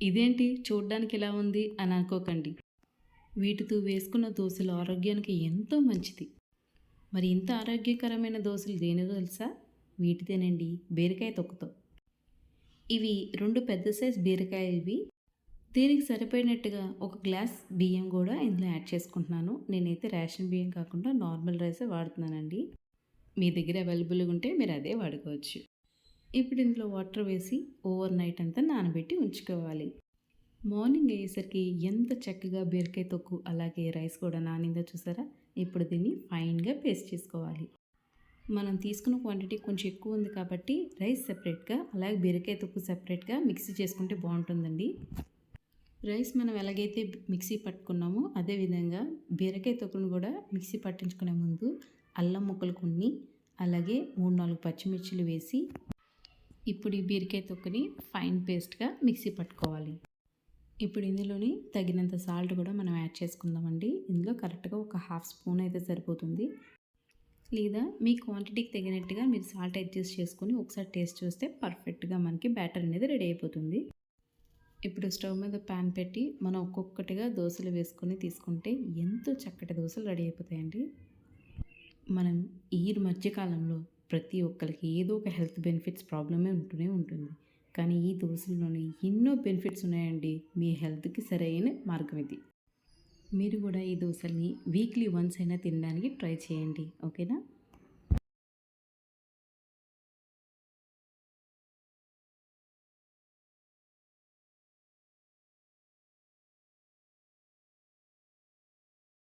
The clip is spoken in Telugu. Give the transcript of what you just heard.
ఇదేంటి చూడ్డానికి ఇలా ఉంది అని అనుకోకండి. వీటితో వేసుకున్న దోసలు ఆరోగ్యానికి ఎంతో మంచిది. మరి ఇంత ఆరోగ్యకరమైన దోసలు దేనిదో తెలుసా? వీటిదేనండి, బీరకాయ తొక్కుతో. ఇవి 2 పెద్ద సైజ్ బీరకాయలివి. దీనికి సరిపోయినట్టుగా ఒక గ్లాస్ బియ్యం కూడా ఇందులో యాడ్ చేసుకుంటున్నాను. నేనైతే రేషన్ బియ్యం కాకుండా నార్మల్ రైసే వాడుతున్నానండి. మీ దగ్గర అవైలబుల్‌గా ఉంటే మీరు అదే వాడుకోవచ్చు. ఇప్పుడు ఇందులో వాటర్ వేసి ఓవర్ నైట్ అంతా నానబెట్టి ఉంచుకోవాలి. మార్నింగ్ అయ్యేసరికి ఎంత చక్కగా బీరకాయ తొక్కు అలాగే రైస్ కూడా నానిందో చూసారా? ఇప్పుడు దీన్ని ఫైన్‌గా పేస్ట్ చేసుకోవాలి. మనం తీసుకున్న క్వాంటిటీ కొంచెం ఎక్కువ ఉంది కాబట్టి రైస్ సెపరేట్‌గా అలాగే బీరకాయ తొక్కు సెపరేట్‌గా మిక్సీ చేసుకుంటే బాగుంటుందండి. రైస్ మనం ఎలాగైతే మిక్సీ పట్టుకున్నామో అదేవిధంగా బీరకాయ తొక్కును కూడా మిక్సీ పట్టించుకునే ముందు అల్లం ముక్కలు కొన్ని అలాగే 3, 4 పచ్చిమిర్చిలు వేసి ఇప్పుడు ఈ బీరకాయ తొక్కుని ఫైన్ పేస్ట్‌గా మిక్సీ పట్టుకోవాలి. ఇప్పుడు ఇందులోని తగినంత సాల్ట్ కూడా మనం యాడ్ చేసుకుందామండి. ఇందులో కరెక్ట్‌గా ఒక హాఫ్ స్పూన్ అయితే సరిపోతుంది. లేదా మీ క్వాంటిటీకి తగినట్టుగా మీరు సాల్ట్ అడ్జస్ట్ చేసుకొని ఒకసారి టేస్ట్ చూస్తే పర్ఫెక్ట్‌గా మనకి బ్యాటర్ అనేది రెడీ అయిపోతుంది. ఇప్పుడు స్టవ్ మీద ప్యాన్ పెట్టి మనం ఒక్కొక్కటిగా దోసలు వేసుకొని తీసుకుంటే ఎంతో చక్కటి దోసలు రెడీ అయిపోతాయండి. మనం ఈ మధ్యకాలంలో ప్రతి ఒక్కరికి ఏదో ఒక హెల్త్ బెనిఫిట్స్ ప్రాబ్లమే ఉంటూనే ఉంటుంది. కానీ ఈ దోసల్లోని ఎన్నో బెనిఫిట్స్ ఉన్నాయండి. మీ హెల్త్‌కి సరైన మార్గం ఇది. మీరు కూడా ఈ దోసల్ని వీక్లీ వన్స్ అయినా తినడానికి ట్రై చేయండి. ఓకేనా?